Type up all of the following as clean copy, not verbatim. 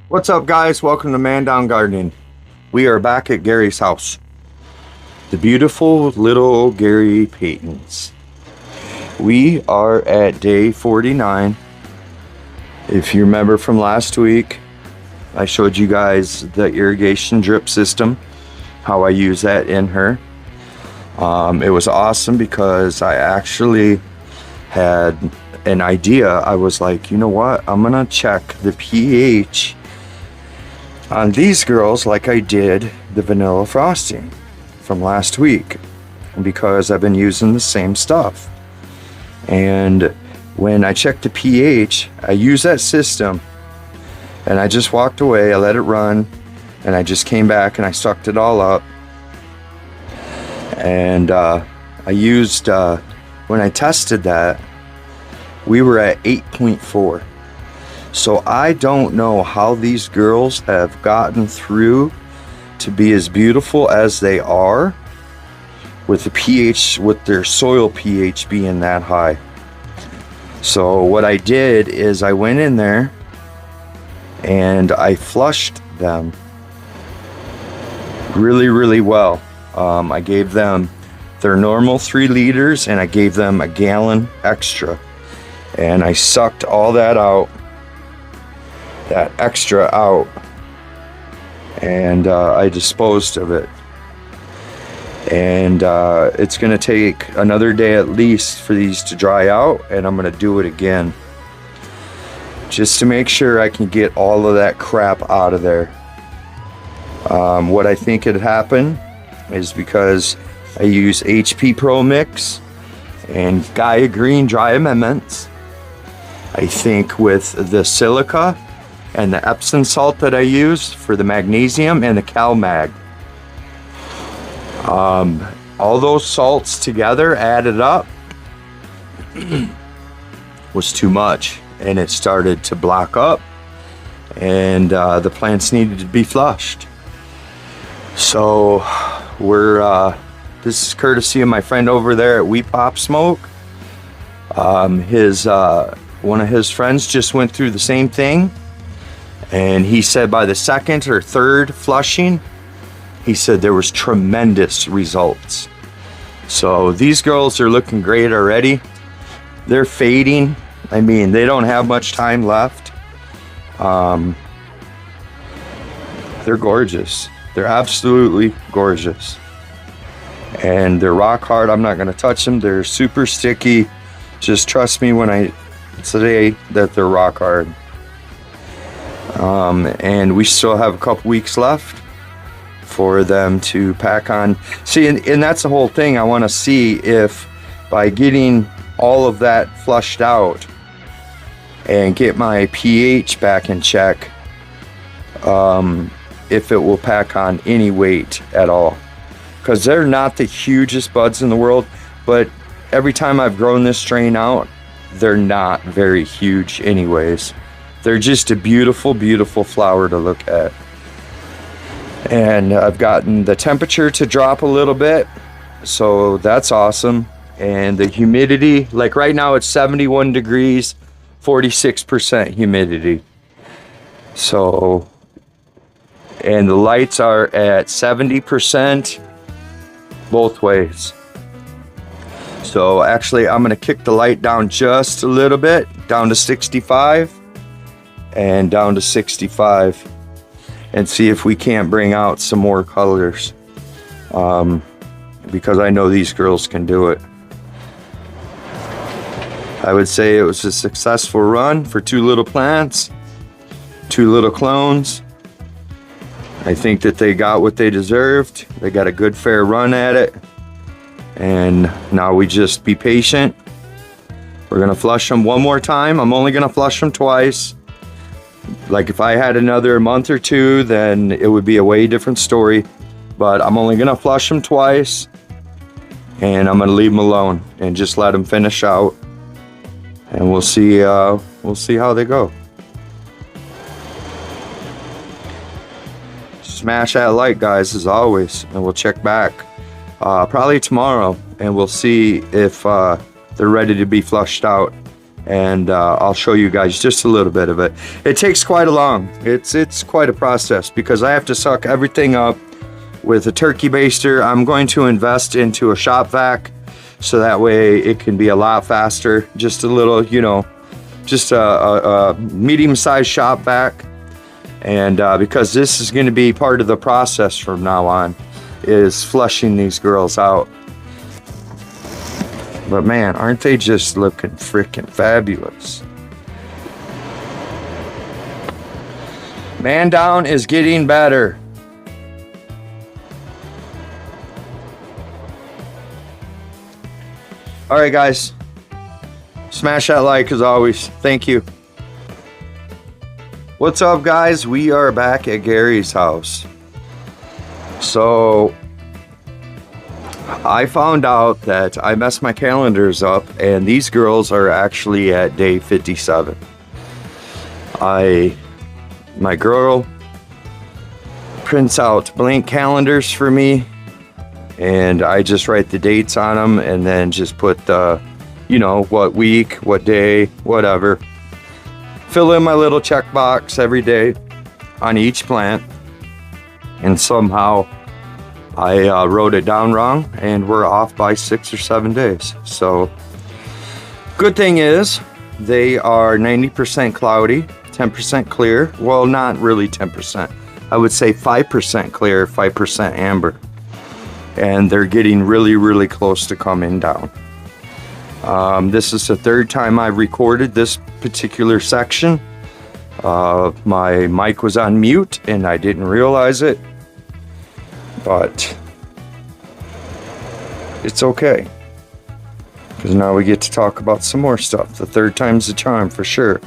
What's up, guys? Welcome to Man Down Gardening. We are back at Gary's house. The beautiful little Gary Paytons. We are at day 49. If you remember from last week, I showed you guys the irrigation drip system, how I use that in her. It was awesome because I actually had an idea. I was like, you know what? I'm gonna check the pH on these girls like I did the vanilla frosting from last week, because I've been using the same stuff. And when I checked the pH, I used that system and I just walked away, I let it run, and I just came back and I sucked it all up. And I used, when I tested that, we were at 8.4. So I don't know how these girls have gotten through to be as beautiful as they are with the pH, with their soil pH being that high. So what I did is I went in there and I flushed them really well. I gave them their normal 3 liters and I gave them a gallon extra, and I sucked all that out, that extra out, and I disposed of it. And it's gonna take another day at least for these to dry out, and I'm gonna do it again just to make sure I can get all of that crap out of there. What I think had happened is because I use HP Pro Mix and Gaia Green Dry Amendments, I think with the silica and the Epsom salt that I use for the magnesium and the CalMag, all those salts together added up was too much, and it started to block up, and the plants needed to be flushed. So this is courtesy of my friend over there at We Pop Smoke. One of his friends just went through the same thing, and he said by the second or third flushing, he said there was tremendous results. So these girls are looking great already. They're fading. I mean, they don't have much time left. They're gorgeous. They're absolutely gorgeous. And they're rock hard. I'm not going to touch them. They're super sticky. Just trust me when I say that they're rock hard. And we still have a couple weeks left for them to pack on. See, and that's the whole thing. I want to see if by getting all of that flushed out and get my pH back in check, if it will pack on any weight at all. Because they're not the hugest buds in the world, but every time I've grown this strain out, they're not very huge anyways. They're just a beautiful flower to look at. And I've gotten the temperature to drop a little bit, so that's awesome. And the humidity, like right now it's 71 degrees, 46% humidity. So, and the lights are at 70% both ways. So actually I'm going to kick the light down just a little bit, down to 65 and down to 65, and see if we can't bring out some more colors, because I know these girls can do it. I would say it was a successful run for 2 little plants, 2 little clones. I think that they got what they deserved. They got a good fair run at it, and now we just be patient. We're gonna flush them one more time. I'm only gonna flush them twice. Like if I had another month or 2, then it would be a way different story, but I'm only gonna flush them twice, and I'm gonna leave them alone and just let them finish out, and we'll see how they go. Smash that like, guys, as always, and we'll check back probably tomorrow, and we'll see if they're ready to be flushed out and I'll show you guys just a little bit of it. It takes quite a long, it's quite a process because I have to suck everything up with a turkey baster. I'm going to invest into a shop vac so that way it can be a lot faster. Just a little, you know, just a medium-sized shop vac. And because this is going to be part of the process from now on, is flushing these girls out. But man, aren't they just looking freaking fabulous? Man down is getting better. All right, guys. Smash that like as always. Thank you. What's up, guys? We are back at Gary's house. So I found out that I messed my calendars up and these girls are actually at day 57. My girl prints out blank calendars for me and I just write the dates on them and then just put the, you know, what week, what day, whatever. Fill in my little checkbox every day on each plant, and somehow I wrote it down wrong and we're off by 6 or 7 days. So good thing is they are 90% cloudy, 10% clear. Well, not really 10%. I would say 5% clear, 5% amber. And they're getting really, really close to coming down. This is the third time I've recorded this particular section. My mic was on mute and I didn't realize it, but it's okay because now we get to talk about some more stuff. The third time's the charm for sure.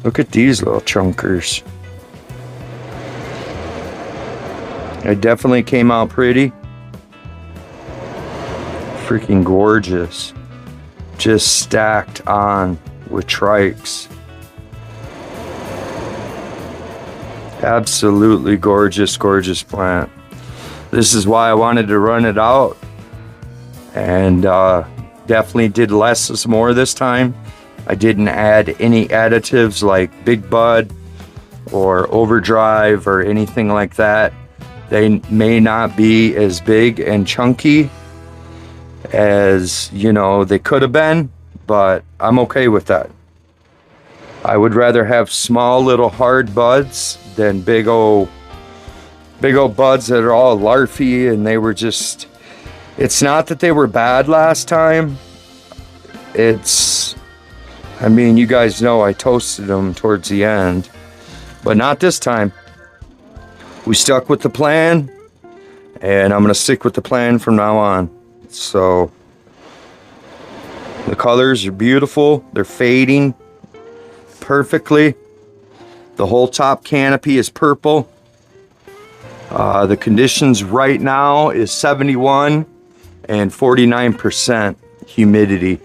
Look at these little chunkers. It definitely came out pretty. Freaking gorgeous. Just stacked on with trikes. Absolutely gorgeous, gorgeous plant. This is why I wanted to run it out, and definitely did less is more this time. I didn't add any additives like Big Bud or Overdrive or anything like that. They may not be as big and chunky as, you know, they could have been, but I'm okay with that. I would rather have small little hard buds than big old buds that are all larfy, and they were just, it's not that they were bad last time. It's, I mean, you guys know I toasted them towards the end, but not this time. We stuck with the plan, and I'm gonna stick with the plan from now on. So the colors are beautiful. They're fading perfectly. The whole top canopy is purple. The conditions right now is 71 and 49% humidity.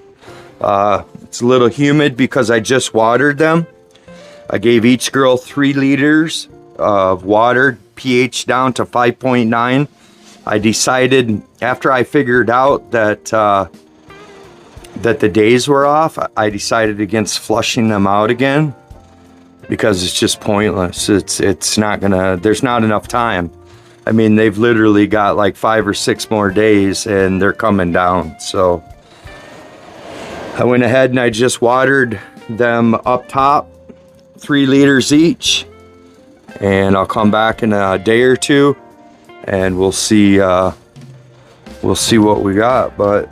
It's a little humid because I just watered them. I gave each girl 3 liters of water, pH down to 5.9. I decided after I figured out that that the days were off, I decided against flushing them out again because it's just pointless. It's not gonna, there's not enough time. I mean, they've literally got like 5 or 6 more days and they're coming down. So I went ahead and I just watered them up top, 3 liters each, and I'll come back in a day or two and we'll see what we got. But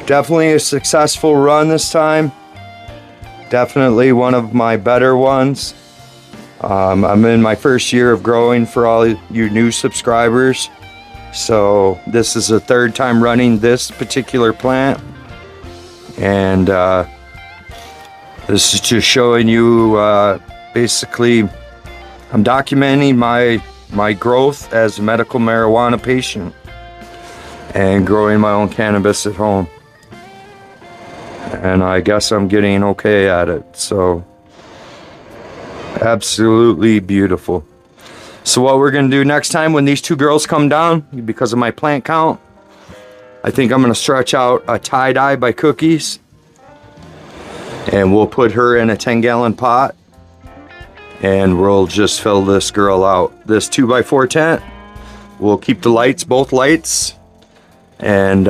definitely a successful run this time. Definitely one of my better ones. I'm in my first year of growing for all you new subscribers. So this is the 3rd time running this particular plant. And this is just showing you basically I'm documenting my growth as a medical marijuana patient and growing my own cannabis at home. And I guess I'm getting okay at it. So absolutely beautiful. So what we're going to do next time when these 2 girls come down, because of my plant count, I think I'm going to stretch out a tie-dye by Cookies. And we'll put her in a 10-gallon pot, and we'll just fill this girl out. This 2x4 tent, we'll keep the lights, both lights, and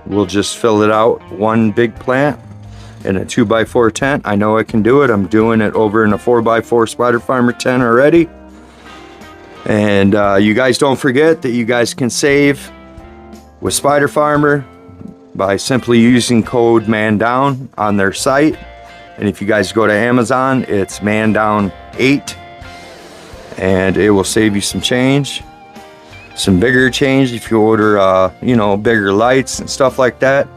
we'll just fill it out, one big plant in a 2x4 tent. I know I can do it. I'm doing it over in a 4x4 Spider Farmer tent already. And you guys don't forget that you guys can save with Spider Farmer by simply using code MANDOWN on their site. And if you guys go to Amazon, it's MANDOWN8, and it will save you some change, some bigger change if you order, you know, bigger lights and stuff like that.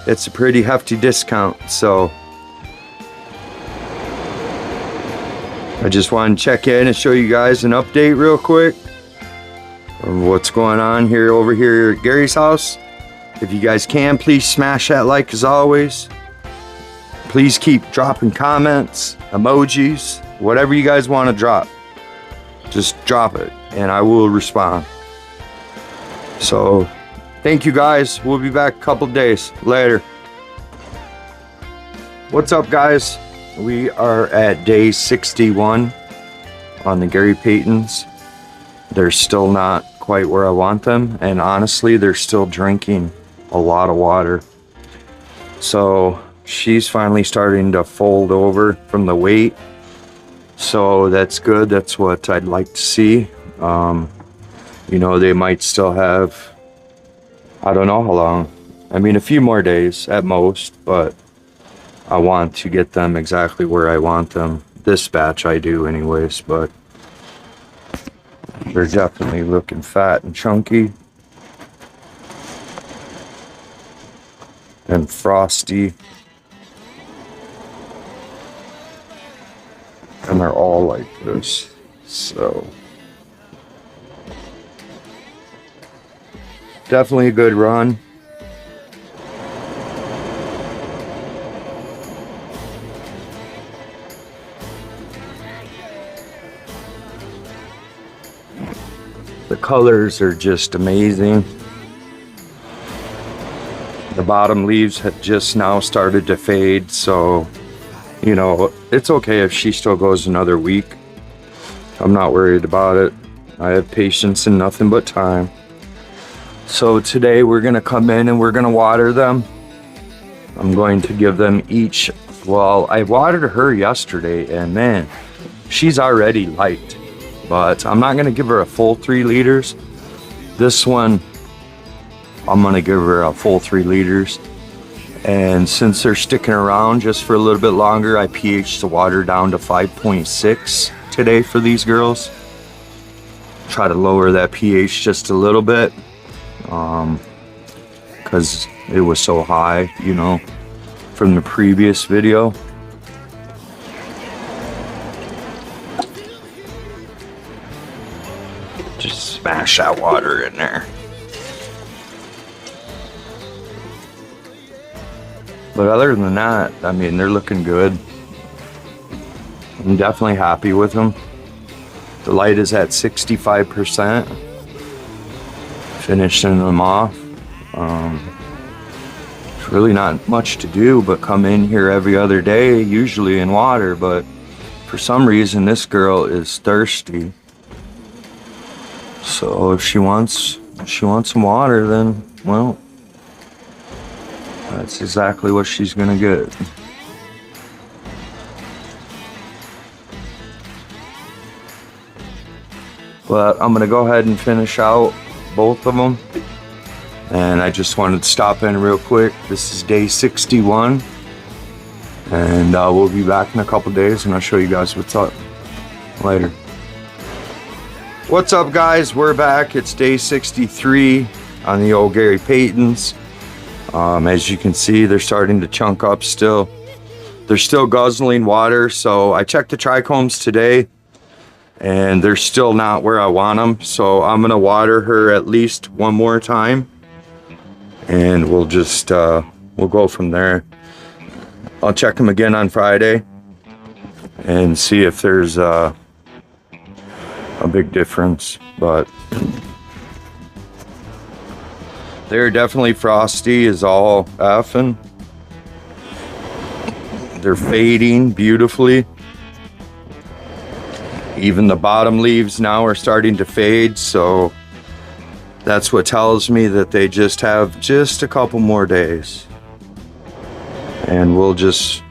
It's a pretty hefty discount. So I just wanted to check in and show you guys an update real quick of what's going on here over here at Gary's house. If you guys can, please smash that like as always. Please keep dropping comments, emojis, whatever you guys want to drop. Just drop it and I will respond. So thank you guys. We'll be back a couple days later. What's up, guys? We are at day 61 on the Gary Paytons. They're still not quite where I want them, and honestly, they're still drinking a lot of water. So she's finally starting to fold over from the weight, so that's good. That's what I'd like to see. You know, they might still have, I don't know how long. I mean, a few more days at most, but I want to get them exactly where I want them. This batch I do anyways, but they're definitely looking fat and chunky and frosty. And they're all like this. So definitely a good run. The colors are just amazing. The bottom leaves have just now started to fade, so you know, it's okay if she still goes another week. I'm not worried about it. I have patience and nothing but time. So today we're gonna come in and we're gonna water them. I'm going to give them each, well, I watered her yesterday and man, she's already light. But I'm not gonna give her a full 3 liters. This one, I'm gonna give her a full 3 liters. And since they're sticking around just for a little bit longer, I pH'd the water down to 5.6 today for these girls. Try to lower that pH just a little bit, because it was so high, you know, from the previous video. Just smash that water in there. But other than that, I mean, they're looking good. I'm definitely happy with them. The light is at 65%. Finishing them off. It's really not much to do but come in here every other day, usually in water, but for some reason this girl is thirsty. So if she wants some water, then, well, that's exactly what she's gonna get. But I'm gonna go ahead and finish out both of them. And I just wanted to stop in real quick. This is day 61. And we'll be back in a couple days and I'll show you guys what's up later. What's up, guys? We're back. It's day 63 on the old Gary Paytons. As you can see, they're starting to chunk up still. They're still guzzling water, so I checked the trichomes today and they're still not where I want them. So I'm gonna water her at least one more time and we'll just, we'll go from there. I'll check them again on Friday and see if there's a big difference, but they're definitely frosty as all effing. They're fading beautifully. Even the bottom leaves now are starting to fade, so that's what tells me that they just have just a couple more days. And we'll just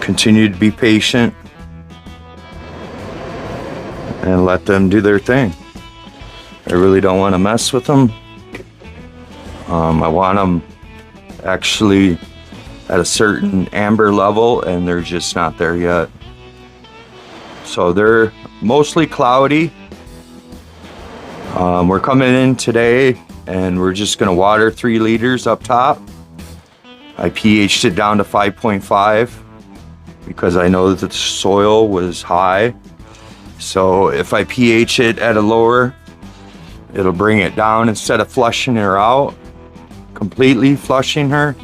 continue to be patient and let them do their thing. I really don't want to mess with them. I want them actually at a certain amber level, and they're just not there yet. So they're mostly cloudy. We're coming in today and we're just gonna water 3 liters up top. I pH'd it down to 5.5 because I know that the soil was high. So if I pH it at a lower, it'll bring it down instead of flushing her out, completely flushing her.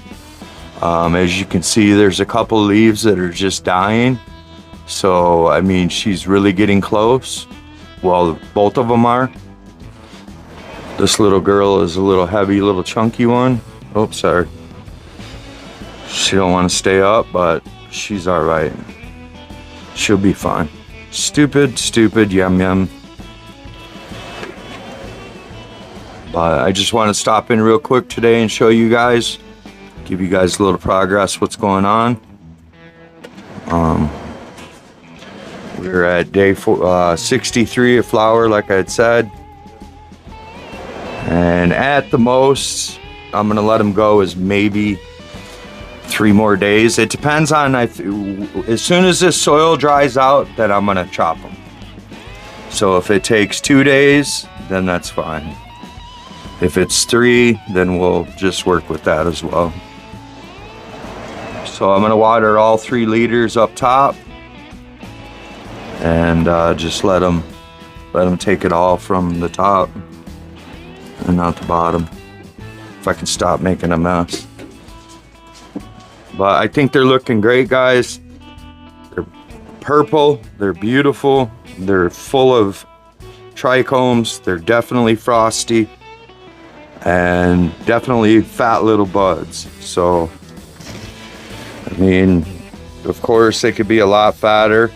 As you can see, there's a couple leaves that are just dying. So, I mean, she's really getting close. Well, both of them are. This little girl is a little heavy, little chunky one. Oops, sorry. She don't want to stay up, but she's all right. She'll be fine. Stupid, stupid, yum yum. But I just want to stop in real quick today and show you guys, give you guys a little progress, what's going on. We're at day 63 of flower, like I had said. And at the most, I'm gonna let them go as maybe 3 more days. It depends on, as soon as this soil dries out, then I'm gonna chop them. So if it takes 2 days, then that's fine. If it's 3, then we'll just work with that as well. So I'm gonna water all 3 liters up top, and just let them take it all from the top and not the bottom, if I can stop making a mess. But I think they're looking great, guys. They're purple, they're beautiful, they're full of trichomes, they're definitely frosty, and definitely fat little buds. So, I mean, of course they could be a lot fatter,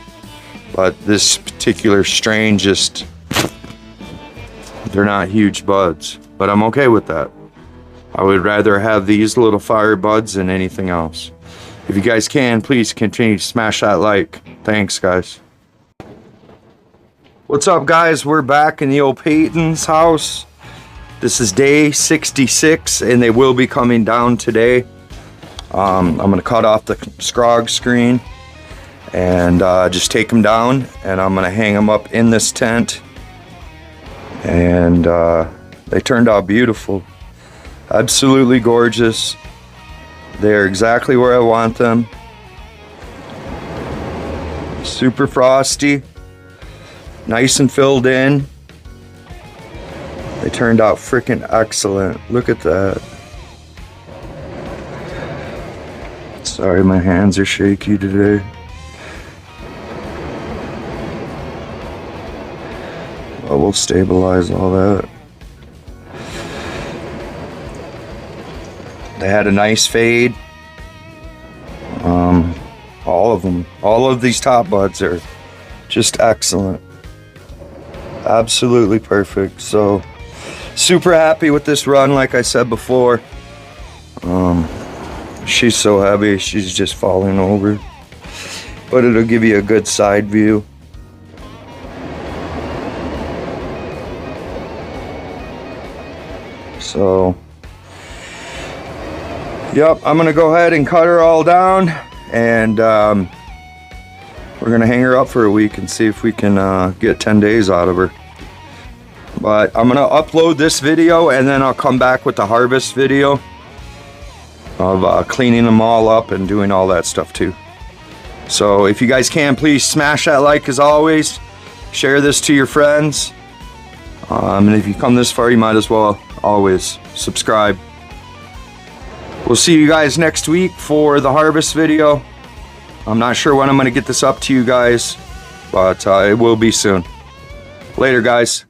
but this particular strain just, they're not huge buds, but I'm okay with that. I would rather have these little fire buds than anything else. If you guys can, please continue to smash that like. Thanks, guys. What's up, guys? We're back in the old Paytons house. This is day 66, and they will be coming down today. I'm gonna cut off the scrog screen and just take them down, and I'm gonna hang them up in this tent. And they turned out beautiful, absolutely gorgeous. They're exactly where I want them. Super frosty, nice and filled in. They turned out freaking excellent. Look at that. Sorry, my hands are shaky today. But we'll stabilize all that. They had a nice fade. All of them. All of these top buds are just excellent. Absolutely perfect. So, super happy with this run, like I said before. She's so heavy, she's just falling over. But it'll give you a good side view. So, yep, I'm gonna go ahead and cut her all down, and we're gonna hang her up for a week and see if we can get 10 days out of her. But I'm gonna upload this video, and then I'll come back with the harvest video of cleaning them all up and doing all that stuff too. So if you guys can, please smash that like as always. Share this to your friends. And if you come this far, you might as well always subscribe. We'll see you guys next week for the harvest video. I'm not sure when I'm going to get this up to you guys, but it will be soon. Later, guys.